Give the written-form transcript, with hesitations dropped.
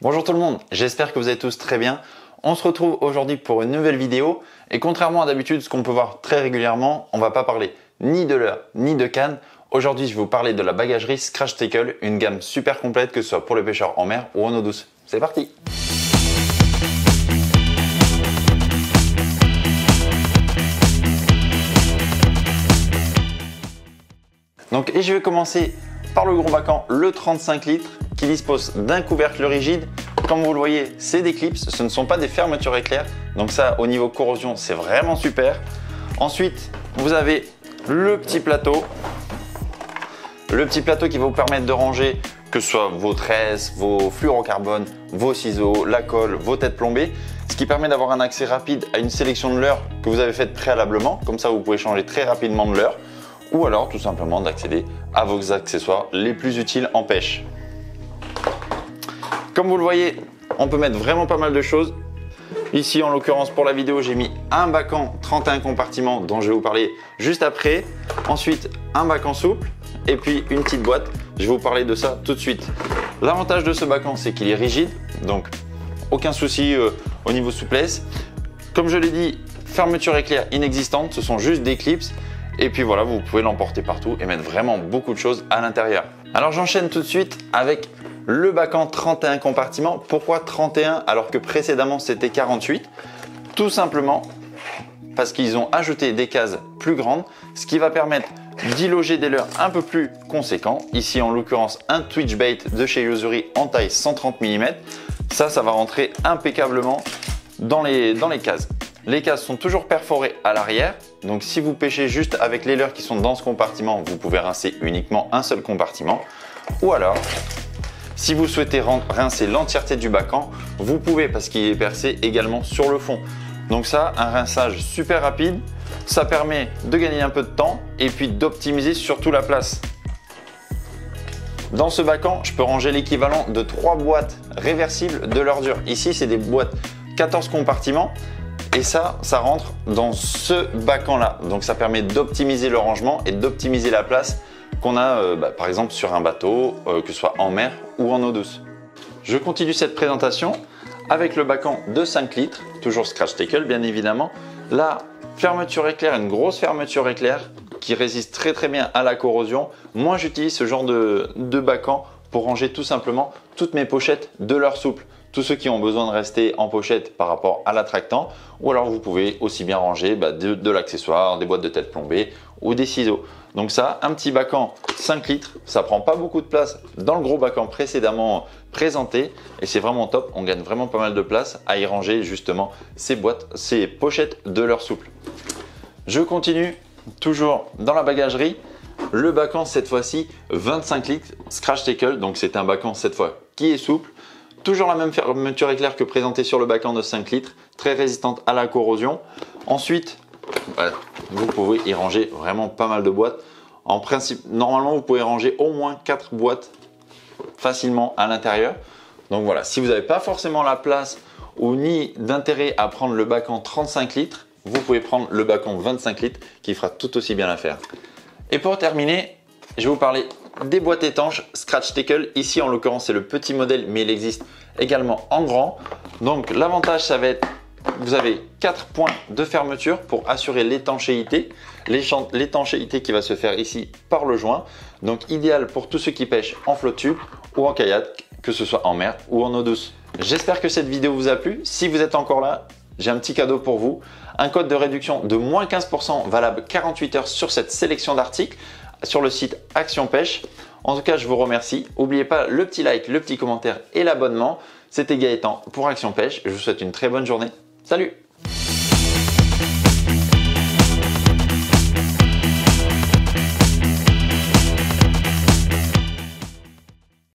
Bonjour tout le monde, j'espère que vous allez tous très bien. On se retrouve aujourd'hui pour une nouvelle vidéo et contrairement à d'habitude, ce qu'on peut voir très régulièrement, on ne va pas parler ni de leurre ni de canne. Aujourd'hui, je vais vous parler de la bagagerie Scratch Tackle, une gamme super complète que ce soit pour les pêcheurs en mer ou en eau douce. C'est parti! Et je vais commencer par le gros bacan, le 35 litres, qui dispose d'un couvercle rigide. Comme vous le voyez, c'est des clips, ce ne sont pas des fermetures éclairs. Donc ça, au niveau corrosion, c'est vraiment super. Ensuite, vous avez le petit plateau. Le petit plateau qui va vous permettre de ranger que ce soit vos tresses, vos fluorocarbones, vos ciseaux, la colle, vos têtes plombées. Ce qui permet d'avoir un accès rapide à une sélection de leurres que vous avez faite préalablement. Comme ça, vous pouvez changer très rapidement de leurre. Ou alors tout simplement d'accéder à vos accessoires les plus utiles en pêche. Comme vous le voyez, on peut mettre vraiment pas mal de choses. Ici, en l'occurrence, pour la vidéo, j'ai mis un bacan 31 compartiments dont je vais vous parler juste après. Ensuite, un bacan souple et puis une petite boîte. Je vais vous parler de ça tout de suite. L'avantage de ce bacan, c'est qu'il est rigide, donc aucun souci au niveau souplesse. Comme je l'ai dit, fermeture éclair inexistante, ce sont juste des clips. Et puis voilà, vous pouvez l'emporter partout et mettre vraiment beaucoup de choses à l'intérieur. Alors j'enchaîne tout de suite avec le bacan 31 compartiments. Pourquoi 31 alors que précédemment c'était 48? Tout simplement parce qu'ils ont ajouté des cases plus grandes, ce qui va permettre d'y loger des leurres un peu plus conséquents. Ici en l'occurrence un Twitch Bait de chez Yo-Zuri en taille 130 mm. Ça va rentrer impeccablement dans les cases. Les cases sont toujours perforées à l'arrière, donc si vous pêchez juste avec les leurres qui sont dans ce compartiment, vous pouvez rincer uniquement un seul compartiment. Ou alors, si vous souhaitez rincer l'entièreté du bacan, vous pouvez parce qu'il est percé également sur le fond. Donc ça, un rinçage super rapide, ça permet de gagner un peu de temps et puis d'optimiser surtout la place. Dans ce bacan, je peux ranger l'équivalent de 3 boîtes réversibles de leurre dure. Ici, c'est des boîtes 14 compartiments. Et ça rentre dans ce bacan-là. Donc ça permet d'optimiser le rangement et d'optimiser la place qu'on a par exemple sur un bateau, que ce soit en mer ou en eau douce. Je continue cette présentation avec le bacan de 5 litres, toujours Scratch Tackle bien évidemment. La fermeture éclair, une grosse fermeture éclair qui résiste très bien à la corrosion. Moi j'utilise ce genre de bacan pour ranger tout simplement toutes mes pochettes de leurre souple. Tous ceux qui ont besoin de rester en pochette par rapport à l'attractant, ou alors vous pouvez aussi bien ranger de l'accessoire, des boîtes de tête plombées ou des ciseaux. Donc ça, un petit bacan 5 litres, ça prend pas beaucoup de place dans le gros bacan précédemment présenté et c'est vraiment top. On gagne vraiment pas mal de place à y ranger justement ces pochettes de leurre souple. Je continue toujours dans la bagagerie. Le bacan cette fois-ci 25 litres Scratch Tackle, donc c'est un bacan cette fois qui est souple. Toujours la même fermeture éclair que présenté sur le bacan de 5 litres, très résistante à la corrosion. Ensuite, vous pouvez y ranger vraiment pas mal de boîtes. En principe, normalement, vous pouvez ranger au moins 4 boîtes facilement à l'intérieur. Donc voilà, si vous n'avez pas forcément la place ou ni d'intérêt à prendre le bacan 35 litres, vous pouvez prendre le bacan 25 litres qui fera tout aussi bien l'affaire. Et pour terminer, je vais vous parler des boîtes étanches Scratch Tackle. Ici en l'occurrence c'est le petit modèle mais il existe également en grand. Donc l'avantage ça va être, vous avez 4 points de fermeture pour assurer l'étanchéité. L'étanchéité qui va se faire ici par le joint. Donc idéal pour tous ceux qui pêchent en flotte tube ou en kayak, que ce soit en mer ou en eau douce. J'espère que cette vidéo vous a plu. Si vous êtes encore là, j'ai un petit cadeau pour vous. Un code de réduction de moins 15% valable 48 heures sur cette sélection d'articles sur le site Action Pêche. En tout cas, je vous remercie. N'oubliez pas le petit like, le petit commentaire et l'abonnement. C'était Gaëtan pour Action Pêche. Je vous souhaite une très bonne journée. Salut!